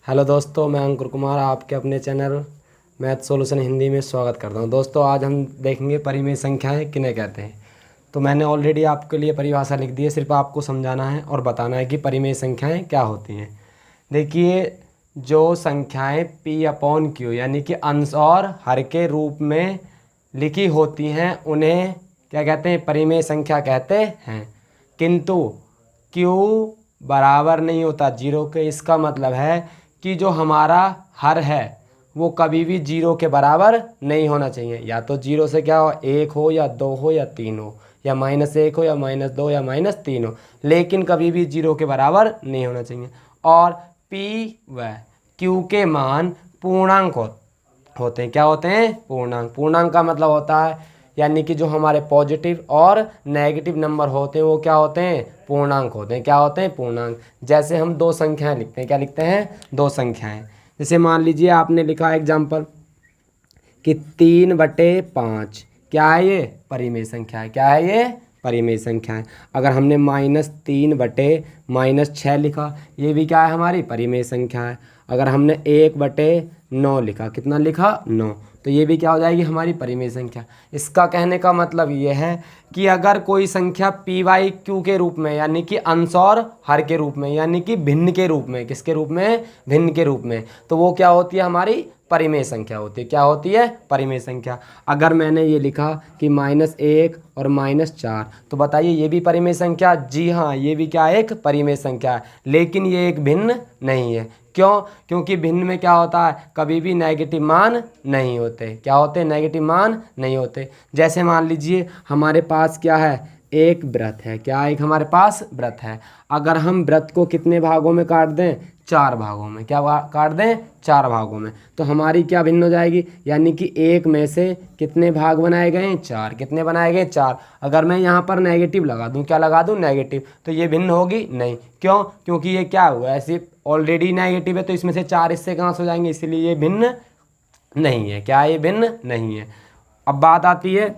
Hello दोस्तों, मैं अंकुर कुमार आपके अपने चैनल मैथ सॉल्यूशन हिंदी में स्वागत करता हूं। दोस्तों, आज हम देखेंगे परिमेय संख्याएं किन्हें कहते हैं। तो मैंने ऑलरेडी आपके लिए परिभाषा लिख दी है, सिर्फ आपको समझाना है और बताना है कि परिमेय संख्याएं क्या होती हैं। देखिए, जो संख्याएं P/Q यानी कि अंश और हर के रूप में लिखी होती हैं उन्हें क्या कहते हैं? परिमेय संख्या कहते हैं। किंतु Q बराबर नहीं होता जीरो के। इसका मतलब है कि जो हमारा हर है वो कभी भी जीरो के बराबर नहीं होना चाहिए। या तो जीरो से क्या हो, एक हो या दो हो या तीन हो, या -1 हो या -2 या -3 हो, लेकिन कभी भी जीरो के बराबर नहीं होना चाहिए। और P व Q के मान पूर्णांक होते हैं। क्या होते हैं? पूर्णांक। पूर्णांक का मतलब होता है यानी कि जो हमारे पॉजिटिव और नेगेटिव नंबर होते हैं वो क्या होते हैं? पूर्णांक होते हैं। क्या होते हैं? पूर्णांक। जैसे हम दो संख्याएं लिखते हैं, क्या लिखते हैं? दो संख्याएं। जैसे मान लीजिए आपने लिखा एग्जाम्पल कि 3/5। क्या है ये? परिमेय संख्या है। क्या है ये? परिमेय संख्या है। अगर हमने -3/-6 लिखा, ये भी क्या है? हमारी परिमेय संख्या है। अगर हमने 1/9 लिखा, कितना लिखा? 9, तो ये भी क्या हो जाएगी? हमारी परिमेय संख्या। इसका कहने का मतलब ये है कि अगर कोई संख्या P/Q के रूप में यानी कि अंश और हर के रूप में यानी कि भिन्न के रूप में, किसके रूप में? भिन्न के रूप में, तो वो क्या होती है? हमारी परिमेय संख्या होती है। क्या होती है? परिमेय संख्या। अगर मैंने ये लिखा कि -1 और -4, तो बताइए ये भी परिमेय संख्या? जी हाँ, ये भी क्या? एक परिमेय संख्या है, लेकिन ये एक भिन्न नहीं है। क्यों? क्योंकि भिन्न में क्या होता है? कभी भी नेगेटिव मान नहीं होते। क्या होते? नेगेटिव मान नहीं होते। जैसे मान लीजिए हमारे पास क्या है? एक व्रत है। क्या? एक हमारे पास व्रत है। अगर हम व्रत को कितने भागों में काट दें? 4 भागों में। क्या काट दें? 4 भागों में। तो हमारी क्या भिन्न हो जाएगी? यानी कि एक में से कितने भाग बनाए गए? 4। कितने बनाए गए? 4। अगर मैं यहाँ पर नेगेटिव लगा दूँ, क्या लगा दूँ? नेगेटिव, तो ये भिन्न होगी नहीं। क्यों? क्योंकि ये क्या हुआ? ऐसे ऑलरेडी नेगेटिव है, तो इसमें से 4 इससे कहाँ से हो जाएंगे, इसलिए ये भिन्न नहीं है। क्या? ये भिन्न नहीं है। अब बात आती है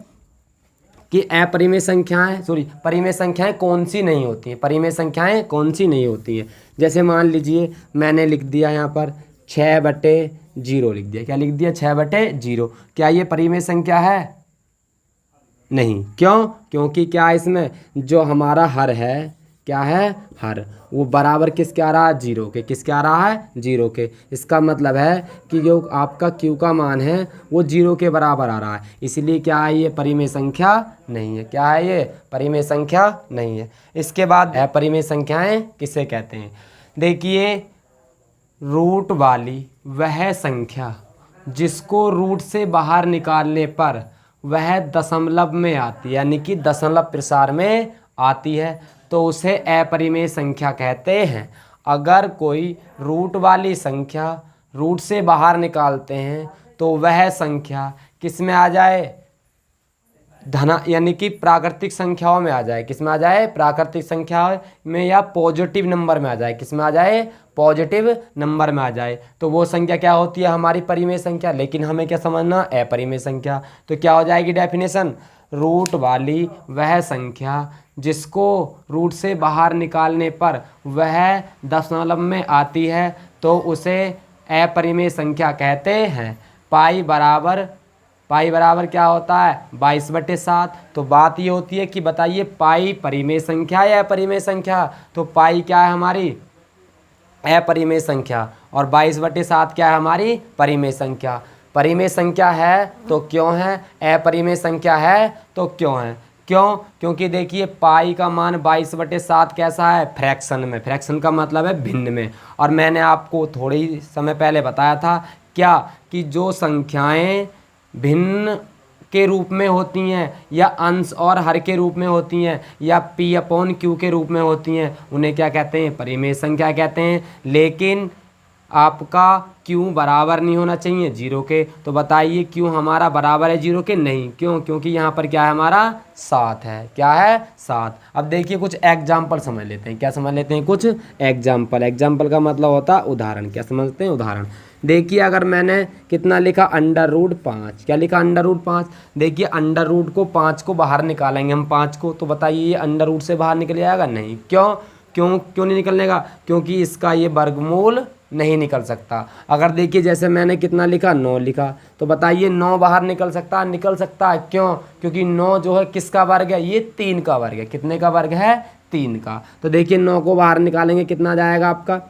कि अपरिमेय संख्याएं परिमेय संख्याएं कौन सी नहीं होती हैं? परिमेय संख्याएं कौन सी नहीं होती हैं? जैसे मान लीजिए मैंने लिख दिया यहाँ पर 6/0 लिख दिया। क्या लिख दिया? 6/0। क्या ये परिमेय संख्या है? नहीं। क्यों? क्योंकि क्या इसमें जो हमारा हर है, क्या है? हर, वो बराबर किसके आ रहा है? जीरो के। किसके आ रहा है? जीरो के। इसका मतलब है कि जो आपका Q का मान है वो जीरो के बराबर आ रहा है, इसलिए क्या है? ये परिमेय संख्या नहीं है। क्या है? ये परिमेय संख्या नहीं है। इसके बाद अपरिमेय संख्याएं किसे कहते हैं? देखिए, रूट वाली वह संख्या जिसको रूट से बाहर निकालने पर वह दशमलव में आती है, यानी कि दशमलव प्रसार में आती है, तो उसे अपरिमेय संख्या कहते हैं। अगर कोई रूट वाली संख्या रूट से बाहर निकालते हैं तो वह संख्या किस में आ जाए? धना यानी कि प्राकृतिक संख्याओं में आ जाए। किस में आ जाए? प्राकृतिक संख्या में, या पॉजिटिव नंबर में आ जाए। किस में आ जाए? पॉजिटिव नंबर में आ जाए, तो वो संख्या क्या होती है? हमारी परिमेय संख्या। लेकिन हमें क्या समझना? अपरिमेय संख्या। तो क्या हो जाएगी डेफिनेशन? रूट वाली वह संख्या जिसको रूट से बाहर निकालने पर वह दशमलव में आती है तो उसे अपरिमेय संख्या कहते हैं। पाई बराबर क्या होता है? 22/7। तो बात ये होती है कि बताइए पाई परिमेय संख्या या अपरिमेय संख्या? तो पाई क्या है? हमारी अपरिमेय संख्या। और 22/7 क्या है? हमारी परिमेय संख्या। परिमेय संख्या है तो क्यों है? अपरिमेय संख्या है तो क्यों है? क्यों? क्योंकि देखिए पाई का मान 22/7 कैसा है? फ्रैक्शन में। फ्रैक्शन का मतलब है भिन्न में। और मैंने आपको थोड़ी ही समय पहले बताया था क्या, कि जो संख्याएं भिन्न के रूप में होती हैं या अंश और हर के रूप में होती हैं या P/Q के रूप में होती हैं, उन्हें क्या कहते हैं? परिमेय संख्या कहते हैं। लेकिन आपका Q बराबर नहीं होना चाहिए जीरो के। तो बताइए Q हमारा बराबर है जीरो के? नहीं। क्यों? क्योंकि यहाँ पर क्या है? हमारा 7 है। क्या है? 7। अब देखिए कुछ एग्जाम्पल समझ लेते हैं। क्या समझ लेते हैं? कुछ एग्जाम्पल। एग्जाम्पल का मतलब होता है उदाहरण। क्या समझते हैं? उदाहरण। देखिए अगर मैंने कितना लिखा? √5। क्या लिखा? √5। देखिए √ को 5 को बाहर निकालेंगे हम, 5 को, तो बताइए ये √ से बाहर निकल जाएगा? नहीं। क्यों? क्यों नहीं निकलने का? क्योंकि इसका ये वर्गमूल नहीं निकल सकता। अगर देखिए जैसे मैंने कितना लिखा 9 लिखा, तो बताइए 9 बाहर निकल सकता है? निकल सकता है। क्यों? क्योंकि 9 जो है किसका वर्ग है? ये 3 का वर्ग है। कितने का वर्ग है? 3 का। तो देखिए 9 को बाहर निकालेंगे कितना जाएगा आपका?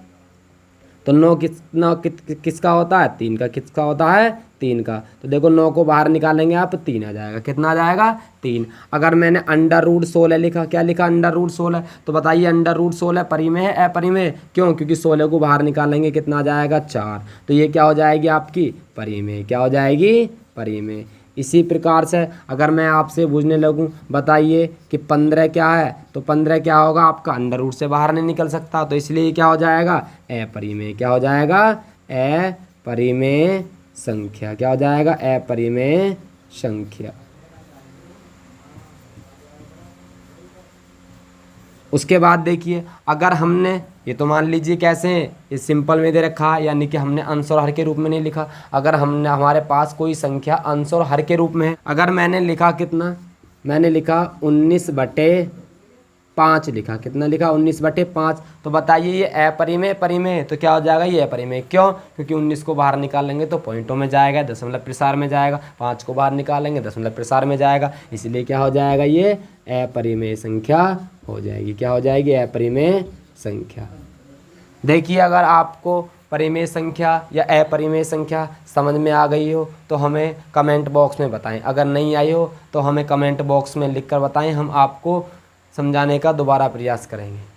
तो 9 किसका होता है? 3 का। किसका होता है? 3 का। तो देखो 9 को बाहर निकालेंगे आप, 3 आ जाएगा। कितना आ जाएगा? 3। अगर मैंने √16 लिखा, क्या लिखा? √16। तो बताइए √16 परिमेय है अपरिमेय? क्यों? क्योंकि 16 को बाहर निकालेंगे कितना आ जाएगा? 4। तो ये क्या हो जाएगी आपकी? परिमेय। क्या हो जाएगी? परिमेय। इसी प्रकार से अगर मैं आपसे पूछने लगूं, बताइए कि 15 क्या है, तो 15 क्या होगा आपका? अंडर रूट से बाहर नहीं निकल सकता, तो इसलिए क्या हो जाएगा? अपरिमेय। क्या हो जाएगा? अपरिमेय संख्या। क्या हो जाएगा? अपरिमेय संख्या। उसके बाद देखिए, अगर हमने ये तो मान लीजिए कैसे हैं, ये सिंपल में दे रखा है, यानी कि हमने अंश और हर के रूप में नहीं लिखा। अगर हमने हमारे पास कोई संख्या अंश और हर के रूप में है, अगर मैंने लिखा कितना? मैंने लिखा 19/5 लिखा। कितना लिखा? 19/5। तो बताइए ये अपरिमेय परिमेय? तो क्या हो जाएगा? ये अपरिमेय। क्यों? क्योंकि 19 को बाहर निकालेंगे तो पॉइंटों में जाएगा, दशमलव प्रसार में जाएगा। 5 को बाहर निकालेंगे दशमलव प्रसार में जाएगा, इसलिए क्या हो जाएगा? ये अपरिमेय संख्या हो जाएगी। क्या हो जाएगी? अपरिमेय संख्या। देखिए अगर आपको परिमेय संख्या या अपरिमेय संख्या समझ में आ गई हो तो हमें कमेंट बॉक्स में बताएं। अगर नहीं आई हो तो हमें कमेंट बॉक्स में लिखकर बताएं, हम आपको समझाने का दोबारा प्रयास करेंगे।